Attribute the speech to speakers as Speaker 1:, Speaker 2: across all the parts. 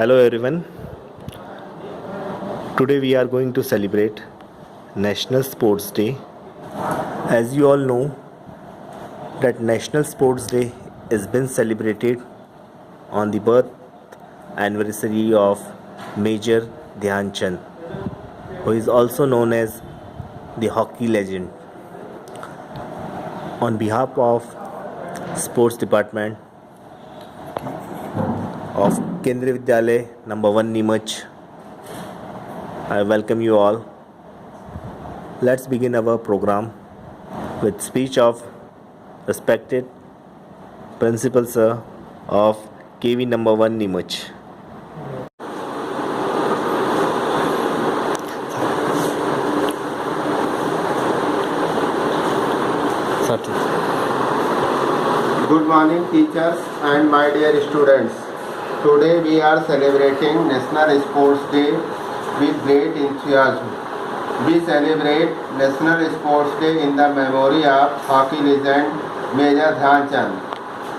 Speaker 1: Hello everyone. Today we are going to celebrate National Sports Day. As you all know that National Sports Day is been celebrated on the birth anniversary of Major Dhyan Chand, who is also known as the hockey legend. On behalf of Sports Department of Kendriya Vidyalaya number 1 Neemach, I welcome you all. Let's begin our program with speech of respected Principal Sir of KV number 1 Neemach.
Speaker 2: Good morning teachers and my dear students. Today we are celebrating National Sports Day with great enthusiasm. We celebrate National Sports Day in the memory of hockey legend Major Dhyan Chand.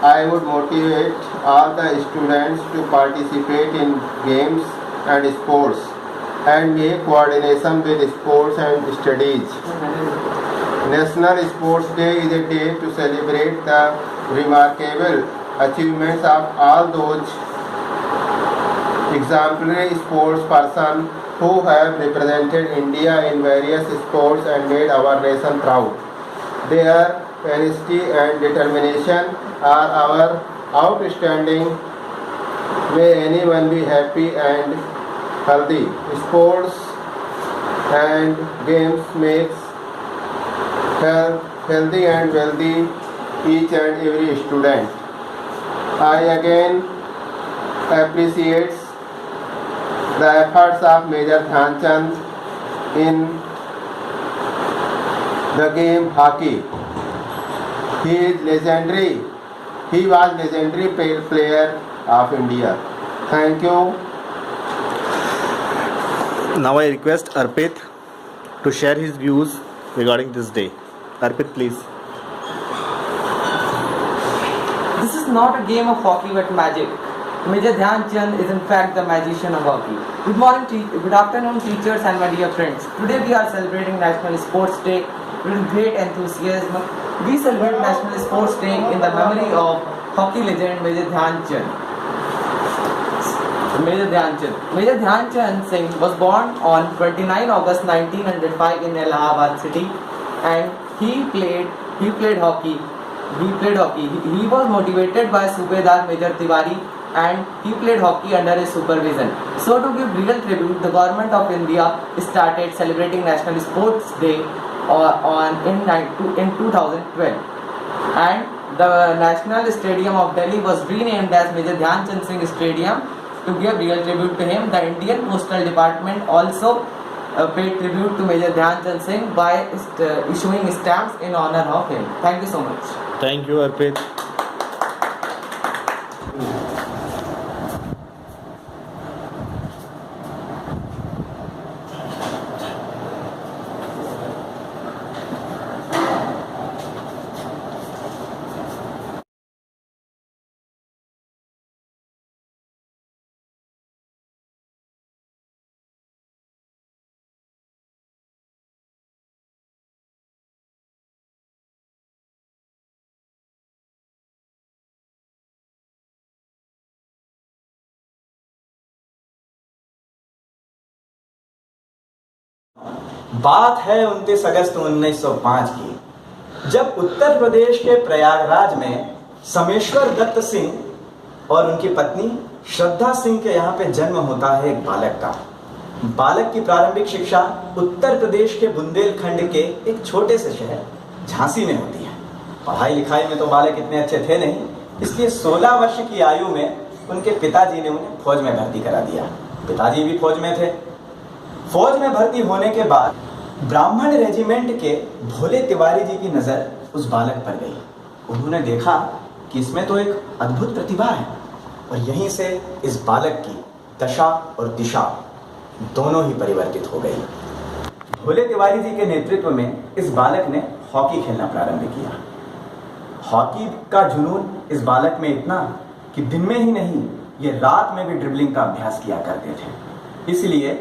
Speaker 2: I would motivate all the students to participate in games and sports and make coordination with sports and studies. National Sports Day is a day to celebrate the remarkable achievements of all those exemplary sports persons who have represented India in various sports and made our nation proud. Their tenacity and determination are our outstanding. May anyone be happy and healthy. Sports and games makes healthy and wealthy each and every student. I again appreciate the efforts of Major Dhyan Chand in the game hockey. He was legendary player of India. Thank you.
Speaker 1: Now I request Arpit to share his views regarding this day. Arpit, please.
Speaker 3: This is not a game of hockey but magic. Major Dhyan Chand is in fact the magician of hockey. Good afternoon teachers and my dear friends. Today we are celebrating National Sports Day with great enthusiasm. We celebrate National Sports Day in the memory of hockey legend Major Dhyan Chand. Major Dhyan Chand Singh was born on 29 August 1905 in Allahabad city, and he played hockey. He was motivated by Subedar Major Tiwari, and he played hockey under his supervision. So to give real tribute, the government of India started celebrating National Sports Day in 2012, and the National Stadium of Delhi was renamed as Major Dhyan Chand Singh Stadium to give real tribute to him. The Indian Postal Department also paid tribute to Major Dhyan Chand Singh by issuing stamps in honor of him. Thank you so much.
Speaker 1: Thank you, Arpit.
Speaker 4: बात है 29 अगस्त 1905 की, जब उत्तर प्रदेश के प्रयागराज में समेश्वर दत्त सिंह और उनकी पत्नी श्रद्धा सिंह के यहाँ पे जन्म होता है एक बालक का। बालक की प्रारंभिक शिक्षा उत्तर प्रदेश के बुंदेलखंड के एक छोटे से शहर झांसी में होती है। पढ़ाई लिखाई में तो बालक इतने अच्छे थे नहीं, इसलिए 16 वर्ष की आयु में उनके पिताजी ने उन्हें फौज में भर्ती करा दिया। पिताजी भी फौज में थे। फौज में भर्ती होने के बाद ब्राह्मण रेजिमेंट के भोले तिवारी जी की नज़र उस बालक पर गई। उन्होंने देखा कि इसमें तो एक अद्भुत प्रतिभा है, और यहीं से इस बालक की दशा और दिशा दोनों ही परिवर्तित हो गई। भोले तिवारी जी के नेतृत्व में इस बालक ने हॉकी खेलना प्रारंभ किया। हॉकी का जुनून इस बालक में इतना कि दिन में ही नहीं ये रात में भी ड्रिबलिंग का अभ्यास किया करते थे। इसलिए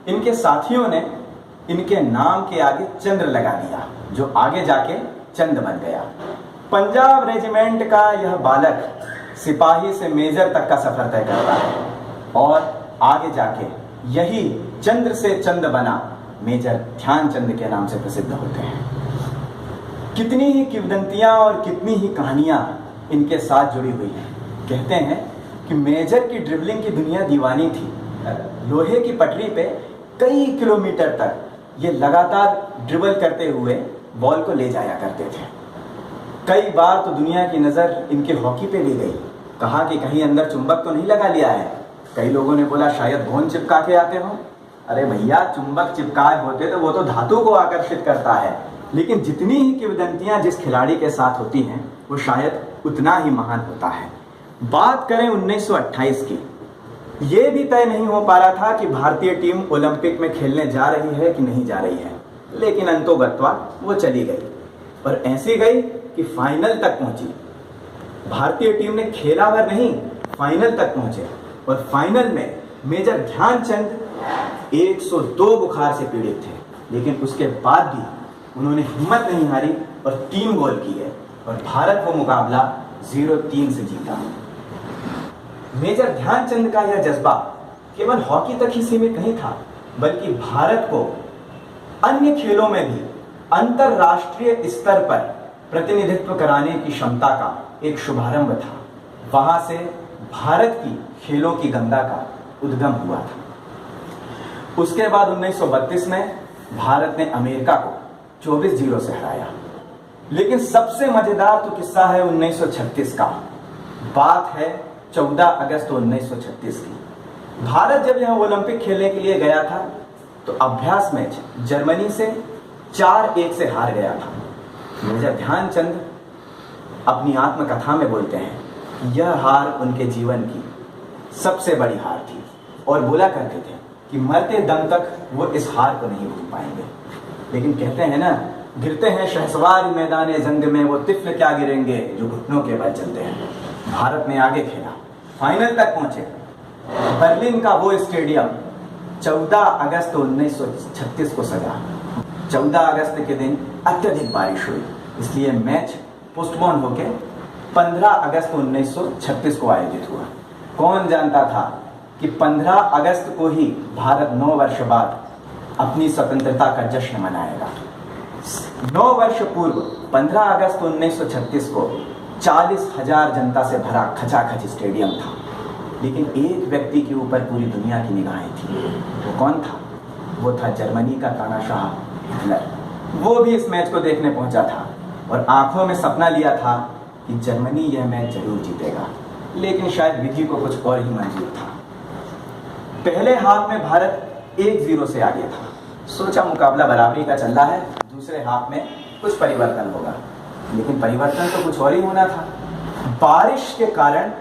Speaker 4: इनके साथियों ने इनके नाम के आगे चंद्र लगा दिया, जो आगे जाके चंद बन गया। पंजाब रेजिमेंट का यह बालक सिपाही से मेजर तक का सफर तय करता है और आगे जाके यही चंद्र से चंद बना मेजर ध्यानचंद के नाम से प्रसिद्ध होते हैं। कितनी ही किंवदंतियां और कितनी ही कहानियां इनके साथ जुड़ी हुई हैं। कहते हैं कि मेजर की ड्रिबलिंग की दुनिया दीवानी थी। लोहे की पटरी पे कई किलोमीटर तक ये लगातार ड्रिबल करते हुए बॉल को ले जाया करते थे। कई बार तो दुनिया की नज़र इनके हॉकी पे भी गई। कहा कि कहीं अंदर चुंबक तो नहीं लगा लिया है। कई लोगों ने बोला शायद गोंद चिपका के आते हो। अरे भैया, चुंबक चिपकाए होते तो वो तो धातु को आकर्षित करता है, लेकिन जितनी ही किंवदंतियां जिस खिलाड़ी के साथ होती हैं वो शायद उतना ही महान होता है। बात करें 1928 की, ये भी तय नहीं हो पा रहा था कि भारतीय टीम ओलंपिक में खेलने जा रही है कि नहीं जा रही है, लेकिन अंतोगत्वा वो चली गई और ऐसी गई कि फाइनल तक पहुंची। भारतीय टीम ने खेला भर नहीं, फाइनल तक पहुंचे और फाइनल में मेजर ध्यानचंद 102 बुखार से पीड़ित थे, लेकिन उसके बाद भी उन्होंने हिम्मत नहीं हारी और 3 गोल किए और भारत वो मुकाबला 0-3 से जीता। मेजर ध्यानचंद का यह जज्बा केवल हॉकी तक ही सीमित नहीं था, बल्कि भारत को अन्य खेलों में भी अंतरराष्ट्रीय स्तर पर प्रतिनिधित्व कराने की क्षमता का एक शुभारंभ था। वहां से भारत की खेलों की गंगा का उद्गम हुआ था। उसके बाद 1932 में भारत ने अमेरिका को 24-0 से हराया। लेकिन सबसे मजेदार तो किस्सा है 1936 का। बात है 14 अगस्त 1936 की। भारत जब यहाँ ओलंपिक खेलने के लिए गया था तो अभ्यास मैच जर्मनी से 4-1 से हार गया था। मेजर ध्यानचंद अपनी आत्मकथा में बोलते हैं कि यह हार उनके जीवन की सबसे बड़ी हार थी और बोला करते थे कि मरते दम तक वो इस हार को नहीं भूल पाएंगे। लेकिन कहते हैं ना, गिरते हैं शहसवार मैदान जंग में, वो तिफल क्या गिरेंगे जो घुटनों के बल चलते हैं। भारत ने आगे खेला, फाइनल तक पहुंचे। बर्लिन का वो स्टेडियम 14 अगस्त 1936 को सजा। 14 अगस्त के दिन अत्यधिक बारिश हुई, इसलिए मैच पोस्टपोन होकर 15 अगस्त 1936 को आयोजित हुआ। कौन जानता था कि 15 अगस्त को ही भारत 9 वर्ष बाद अपनी स्वतंत्रता का जश्न मनाएगा। 9 वर्ष पूर्व 15 अगस्त 1936 को 40,000 जनता से भरा खचाखच स्टेडियम था, लेकिन एक व्यक्ति के ऊपर पूरी दुनिया की निगाहें थी। वो कौन था? वो था जर्मनी का तानाशाह हिटलर। वो भी इस मैच को देखने पहुंचा था और आंखों में सपना लिया था कि जर्मनी यह मैच जरूर जीतेगा, लेकिन शायद विधि को कुछ और ही मंजूर था। पहले हाफ में भारत 1-0 से आगे था। सोचा मुकाबला बराबरी का चल रहा है, दूसरे हाफ में कुछ परिवर्तन होगा, लेकिन परिवर्तन तो कुछ और ही होना था। बारिश के कारण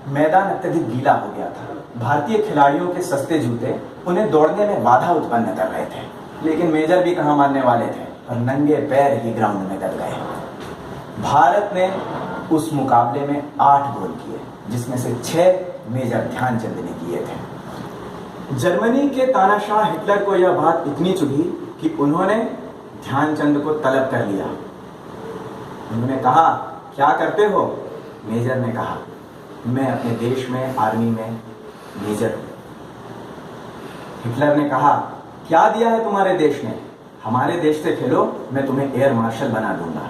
Speaker 4: मैदान अत्यधिक गीला हो गया था। भारतीय खिलाड़ियों के सस्ते जूते उन्हें दौड़ने में बाधा उत्पन्न कर रहे थे, लेकिन मेजर भी कहां मानने वाले थे और नंगे पैर ही ग्राउंड में डल गए। भारत ने उस मुकाबले में 8 गोल किए, जिसमें से 6 मेजर ध्यानचंद ने किए थे। जर्मनी के तानाशाह हिटलर को यह बात इतनी चुभी कि उन्होंने ध्यानचंद को तलब कर लिया। उन्होंने कहा, क्या करते हो? मेजर ने कहा, मैं अपने देश में आर्मी में मेजर हूं। हिटलर ने कहा, क्या दिया है तुम्हारे देश ने? हमारे देश से खेलो, मैं तुम्हें एयर मार्शल बना दूंगा।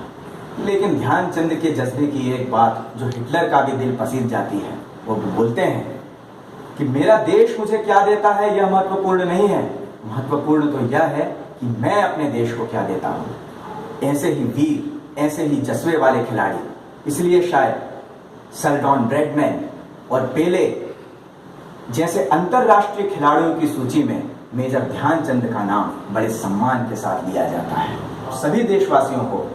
Speaker 4: लेकिन ध्यानचंद के जज्बे की एक बात जो हिटलर का भी दिल पसीज जाती है, वो बोलते हैं कि मेरा देश मुझे क्या देता है यह महत्वपूर्ण नहीं है, महत्वपूर्ण तो यह है कि मैं अपने देश को क्या देता हूं। ऐसे ही वीर, ऐसे ही जज्बे वाले खिलाड़ी, इसलिए शायद सरडॉन ब्रैडमैन और पेले जैसे अंतरराष्ट्रीय खिलाड़ियों की सूची में मेजर ध्यानचंद का नाम बड़े सम्मान के साथ लिया जाता है। सभी देशवासियों को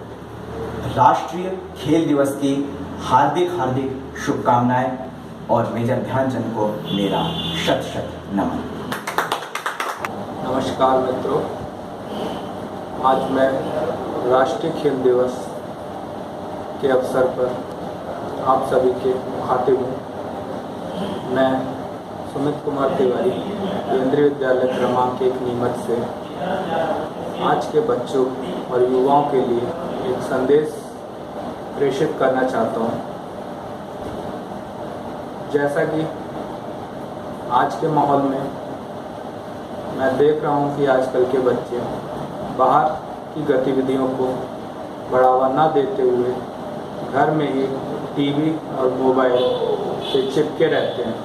Speaker 4: राष्ट्रीय खेल दिवस की हार्दिक हार्दिक शुभकामनाएं और मेजर ध्यानचंद को मेरा शत नमन।
Speaker 5: नमस्कार मित्रों, आज मैं राष्ट्रीय खेल दिवस के अवसर पर आप सभी के मुखातिब हूँ। मैं सुमित कुमार तिवारी केंद्रीय विद्यालय क्रमांक 1 नीमच से आज के बच्चों और युवाओं के लिए एक संदेश प्रेषित करना चाहता हूँ। जैसा कि आज के माहौल में मैं देख रहा हूँ कि आजकल के बच्चे बाहर की गतिविधियों को बढ़ावा न देते हुए घर में ही टीवी और मोबाइल से चिपके रहते हैं।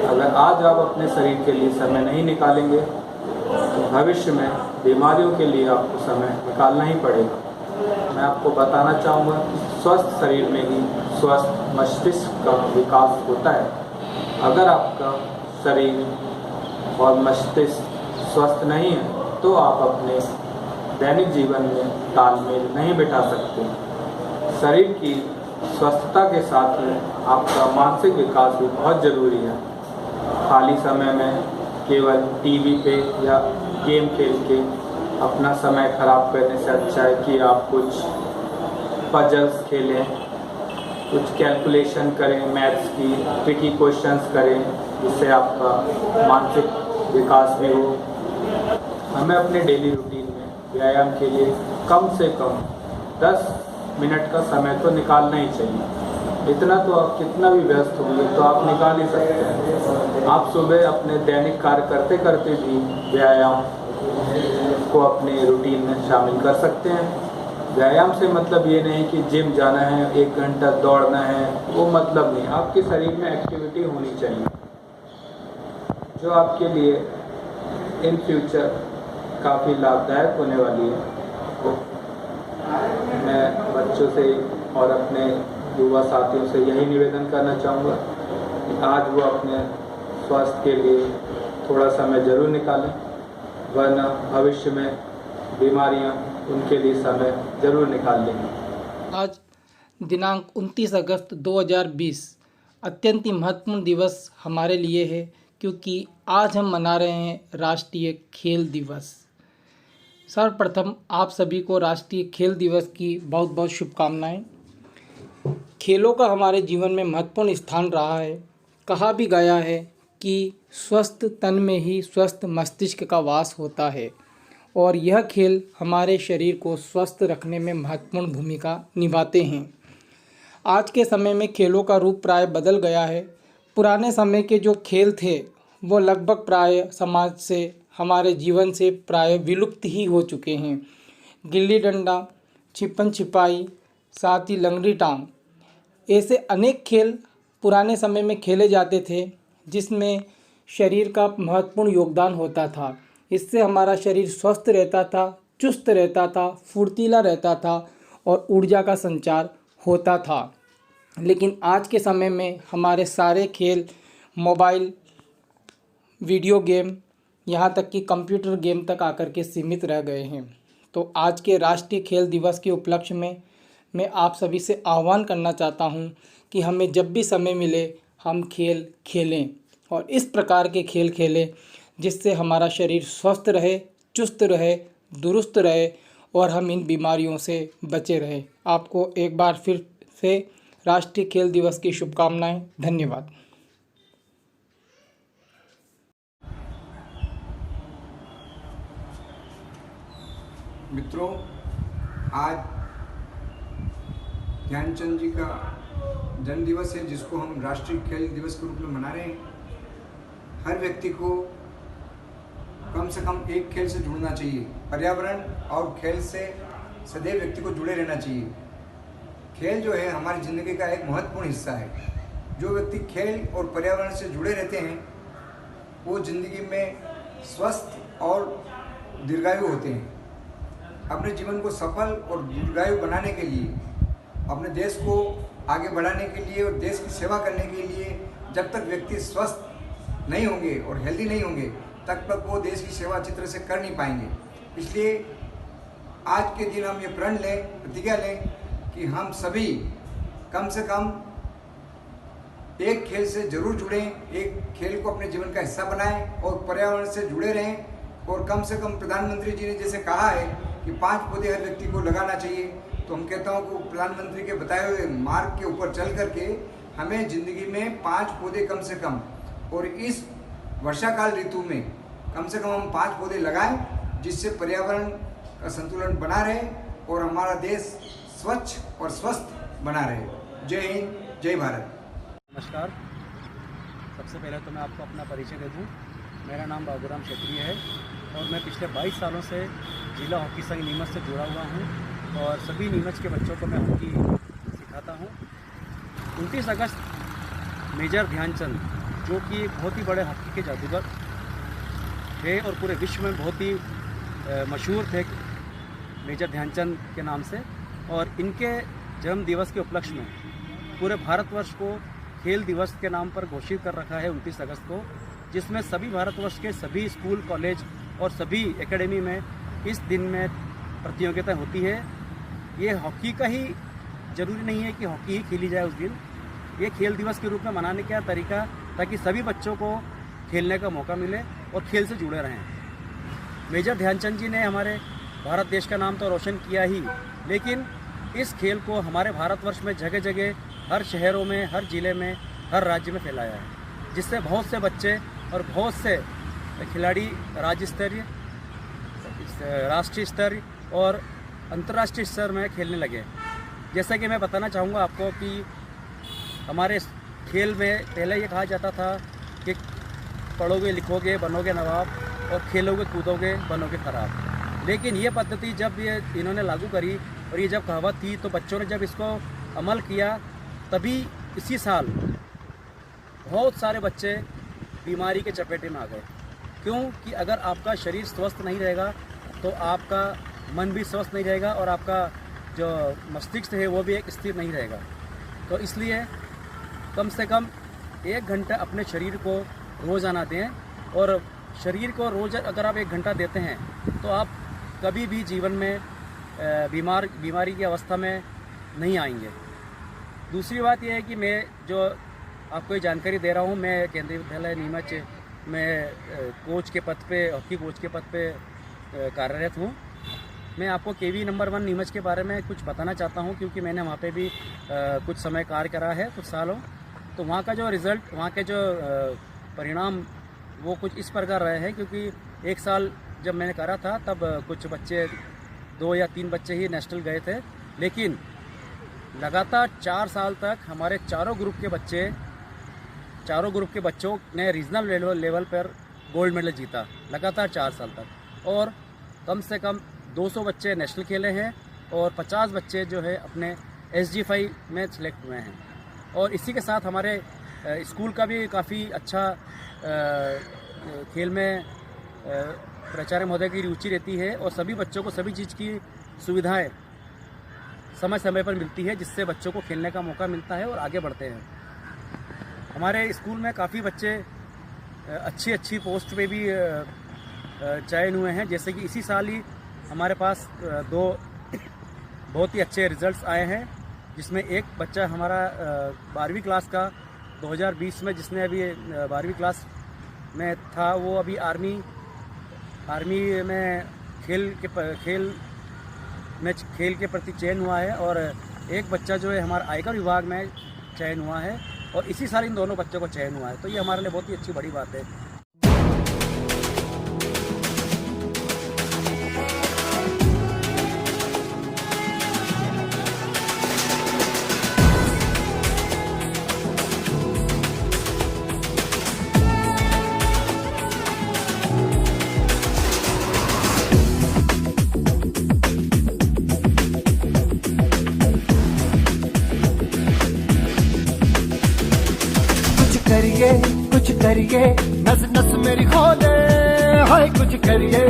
Speaker 5: अगर आज आप अपने शरीर के लिए समय नहीं निकालेंगे तो भविष्य में बीमारियों के लिए आपको समय निकालना ही पड़ेगा। मैं आपको बताना चाहूँगा कि स्वस्थ शरीर में ही स्वस्थ मस्तिष्क का विकास होता है। अगर आपका शरीर और मस्तिष्क स्वस्थ नहीं है तो आप अपने दैनिक जीवन में तालमेल नहीं बिठा सकते। शरीर की स्वस्थता के साथ ही आपका मानसिक विकास भी बहुत ज़रूरी है। खाली समय में केवल टीवी पे या गेम खेल के अपना समय खराब करने से अच्छा है कि आप कुछ पजल्स खेलें, कुछ कैलकुलेशन करें, मैथ्स की ट्रिकी क्वेश्चंस करें, जिससे आपका मानसिक विकास भी हो। हमें अपने डेली रूटीन में व्यायाम के लिए कम से कम 10 मिनट का समय तो निकालना ही चाहिए। इतना तो आप कितना भी व्यस्त होंगे तो आप निकाल ही सकते हैं। आप सुबह अपने दैनिक कार्य करते करते भी व्यायाम को अपने रूटीन में शामिल कर सकते हैं। व्यायाम से मतलब ये नहीं कि जिम जाना है, 1 घंटा दौड़ना है, वो मतलब नहीं। आपके शरीर में एक्टिविटी होनी चाहिए जो आपके लिए इन फ्यूचर काफ़ी लाभदायक होने वाली है। तो मैं बच्चों से और अपने युवा साथियों से यही निवेदन करना चाहूँगा कि आज वो अपने स्वास्थ्य के लिए थोड़ा समय ज़रूर निकालें, वरना भविष्य में बीमारियां उनके लिए समय ज़रूर निकाल लेंगी।
Speaker 6: आज दिनांक 29 अगस्त 2020 अत्यंत ही महत्वपूर्ण दिवस हमारे लिए है, क्योंकि आज हम मना रहे हैं राष्ट्रीय खेल दिवस। सर्वप्रथम आप सभी को राष्ट्रीय खेल दिवस की बहुत बहुत शुभकामनाएं। खेलों का हमारे जीवन में महत्वपूर्ण स्थान रहा है। कहा भी गया है कि स्वस्थ तन में ही स्वस्थ मस्तिष्क का वास होता है, और यह खेल हमारे शरीर को स्वस्थ रखने में महत्वपूर्ण भूमिका निभाते हैं। आज के समय में खेलों का रूप प्राय बदल गया है। पुराने समय के जो खेल थे वो लगभग प्राय समाज से, हमारे जीवन से प्राय विलुप्त ही हो चुके हैं। गिल्ली डंडा, छिपन छिपाई, साथ ही लंगड़ी टांग, ऐसे अनेक खेल पुराने समय में खेले जाते थे, जिसमें शरीर का महत्वपूर्ण योगदान होता था। इससे हमारा शरीर स्वस्थ रहता था, चुस्त रहता था, फुर्तीला रहता था और ऊर्जा का संचार होता था। लेकिन आज के समय में हमारे सारे खेल मोबाइल, वीडियो गेम, यहाँ तक कि कंप्यूटर गेम तक आकर के सीमित रह गए हैं। तो आज के राष्ट्रीय खेल दिवस के उपलक्ष्य में मैं आप सभी से आह्वान करना चाहता हूँ कि हमें जब भी समय मिले हम खेल खेलें, और इस प्रकार के खेल खेलें जिससे हमारा शरीर स्वस्थ रहे, चुस्त रहे, दुरुस्त रहे और हम इन बीमारियों से बचे रहें। आपको एक बार फिर से राष्ट्रीय खेल दिवस की शुभकामनाएं। धन्यवाद।
Speaker 7: मित्रों, आज ध्यानचंद जी का जन्म दिवस है, जिसको हम राष्ट्रीय खेल दिवस के रूप में मना रहे हैं। हर व्यक्ति को कम से कम एक खेल से जुड़ना चाहिए। पर्यावरण और खेल से सदैव व्यक्ति को जुड़े रहना चाहिए। खेल जो है हमारी ज़िंदगी का एक महत्वपूर्ण हिस्सा है। जो व्यक्ति खेल और पर्यावरण से जुड़े रहते हैं वो ज़िंदगी में स्वस्थ और दीर्घायु होते हैं। अपने जीवन को सफल और दीर्घायु बनाने के लिए, अपने देश को आगे बढ़ाने के लिए और देश की सेवा करने के लिए जब तक व्यक्ति स्वस्थ नहीं होंगे और हेल्दी नहीं होंगे तब तक वो देश की सेवा अच्छी तरह से कर नहीं पाएंगे। इसलिए आज के दिन हम ये प्रण लें, प्रतिज्ञा लें कि हम सभी कम से कम एक खेल से जरूर जुड़ें, एक खेल को अपने जीवन का हिस्सा बनाएं और पर्यावरण से जुड़े रहें। और कम से कम प्रधानमंत्री जी ने जैसे कहा है कि 5 पौधे हर व्यक्ति को लगाना चाहिए, तो हम कहता हूँ कि प्रधानमंत्री के बताए हुए मार्ग के ऊपर चल करके हमें ज़िंदगी में 5 पौधे कम से कम, और इस वर्षा काल ऋतु में कम से कम हम 5 पौधे लगाएं, जिससे पर्यावरण का संतुलन बना रहे और हमारा देश स्वच्छ और स्वस्थ बना रहे। जय हिंद, जय भारत।
Speaker 8: नमस्कार। सबसे पहले तो मैं आपको अपना परिचय दे दूं। मेरा नाम बाबूराम क्षत्रिय है और मैं पिछले 22 सालों से जिला हॉकी संघ नीमच से जुड़ा हुआ हूं और सभी नीमच के बच्चों को मैं हॉकी सिखाता हूं। 29 अगस्त मेजर ध्यानचंद, जो कि एक बहुत ही बड़े हॉकी के जादूगर थे और पूरे विश्व में बहुत ही मशहूर थे मेजर ध्यानचंद के नाम से, और इनके जन्म दिवस के उपलक्ष्य में पूरे भारतवर्ष को खेल दिवस के नाम पर घोषित कर रखा है 29 अगस्त को, जिसमें सभी भारतवर्ष के सभी स्कूल, कॉलेज और सभी एकेडमी में इस दिन में प्रतियोगिता होती है। ये हॉकी का ही जरूरी नहीं है कि हॉकी ही खेली जाए उस दिन, ये खेल दिवस के रूप में मनाने का तरीका, ताकि सभी बच्चों को खेलने का मौका मिले और खेल से जुड़े रहें। मेजर ध्यानचंद जी ने हमारे भारत देश का नाम तो रोशन किया ही, लेकिन इस खेल को हमारे भारतवर्ष में जगह जगह, हर शहरों में, हर ज़िले में, हर राज्य में फैलाया है, जिससे बहुत से बच्चे और बहुत से खिलाड़ी राज्य स्तरीय, राष्ट्रीय स्तर और अंतर्राष्ट्रीय स्तर में खेलने लगे। जैसा कि मैं बताना चाहूँगा आपको कि हमारे खेल में पहले ये कहा जाता था कि पढ़ोगे लिखोगे बनोगे नवाब और खेलोगे कूदोगे बनोगे खराब, लेकिन ये पद्धति जब ये इन्होंने लागू करी और ये जब कहावत थी, तो बच्चों ने जब इसको अमल किया, तभी इसी साल बहुत सारे बच्चे बीमारी के चपेटे में आ गए। क्योंकि अगर आपका शरीर स्वस्थ नहीं रहेगा तो आपका मन भी स्वस्थ नहीं रहेगा और आपका जो मस्तिष्क है वो भी एक स्थिर नहीं रहेगा। तो इसलिए कम से कम 1 घंटा अपने शरीर को रोज़ाना दें, और शरीर को रोज़ अगर आप 1 घंटा देते हैं तो आप कभी भी जीवन में बीमारी की अवस्था में नहीं आएंगे। दूसरी बात यह है कि मैं जो आपको ये जानकारी दे रहा हूँ, मैं केंद्रीय विद्यालय नीमच में कोच के पद पे, हॉकी कोच के पद पे कार्यरत हूँ। मैं आपको केवी नंबर 1 नीमच के बारे में कुछ बताना चाहता हूँ, क्योंकि मैंने वहाँ पे भी कुछ समय कार्य करा है, कुछ सालों। तो वहाँ का जो रिज़ल्ट, वहाँ के जो परिणाम वो कुछ इस प्रकार रहे हैं, क्योंकि 1 साल जब मैंने करा था तब कुछ बच्चे, 2 या 3 बच्चे ही नेशनल गए थे, लेकिन लगातार 4 साल तक हमारे चारों ग्रुप के बच्चों ने रीजनल लेवल पर गोल्ड मेडल जीता, लगातार 4 साल तक। और कम से कम 200 बच्चे नेशनल खेले हैं और 50 बच्चे जो है अपने SG5 में सिलेक्ट हुए हैं। और इसी के साथ हमारे स्कूल का भी काफ़ी अच्छा खेल में प्राचार्य महोदय की रुचि रहती है और सभी बच्चों को सभी चीज़ की सुविधाएं समय समय पर मिलती है, जिससे बच्चों को खेलने का मौका मिलता है और आगे बढ़ते हैं। हमारे स्कूल में काफ़ी बच्चे अच्छी पोस्ट पे भी चयन हुए हैं। जैसे कि इसी साल ही हमारे पास 2 बहुत ही अच्छे रिजल्ट्स आए हैं, जिसमें एक बच्चा हमारा 12वीं क्लास का 2020 में, जिसने अभी 12वीं क्लास में था, वो अभी आर्मी में खेल के प्रति चयन हुआ है, और एक बच्चा जो है हमारा आयकर विभाग में चयन हुआ है, और इसी साल इन दोनों बच्चों को चयन हुआ है। तो ये हमारे लिए बहुत ही अच्छी बड़ी बात है।
Speaker 9: कुछ करिए, नस नस मेरी खोले, हाय कुछ करिए,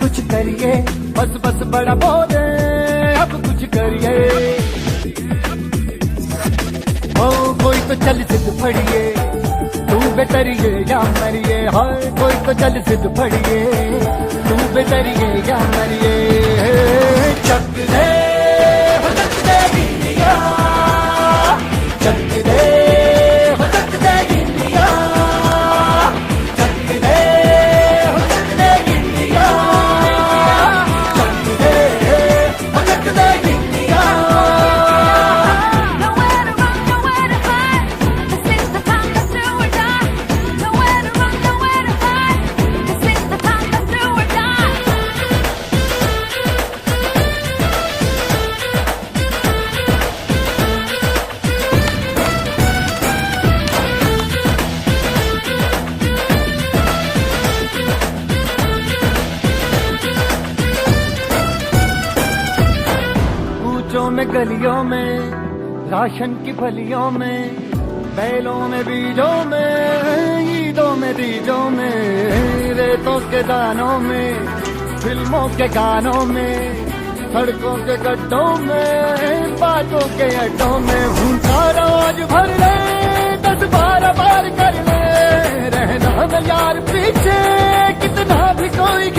Speaker 9: कुछ करिए, बस बस बड़ा बोले, अब कुछ करिए। ओ कोई तो चल सिद्ध फड़िए, तू बेतरिए या मरिए, हाय कोई तो चल सिद्ध फड़िए, तू बेतरिए या मरिए। चक दे इंडिया, चर्चों में गलियों में, राशन की फलियों में, बैलों में बीजों में, ईदों में दीजों में, रेतों के दानों में, फिल्मों के गानों में, सड़कों के गड्ढों में, बातों के अड्डों में, भूखा रोज भर ले 10-12 बार कर ले, रहना न यार पीछे कितना भी कोई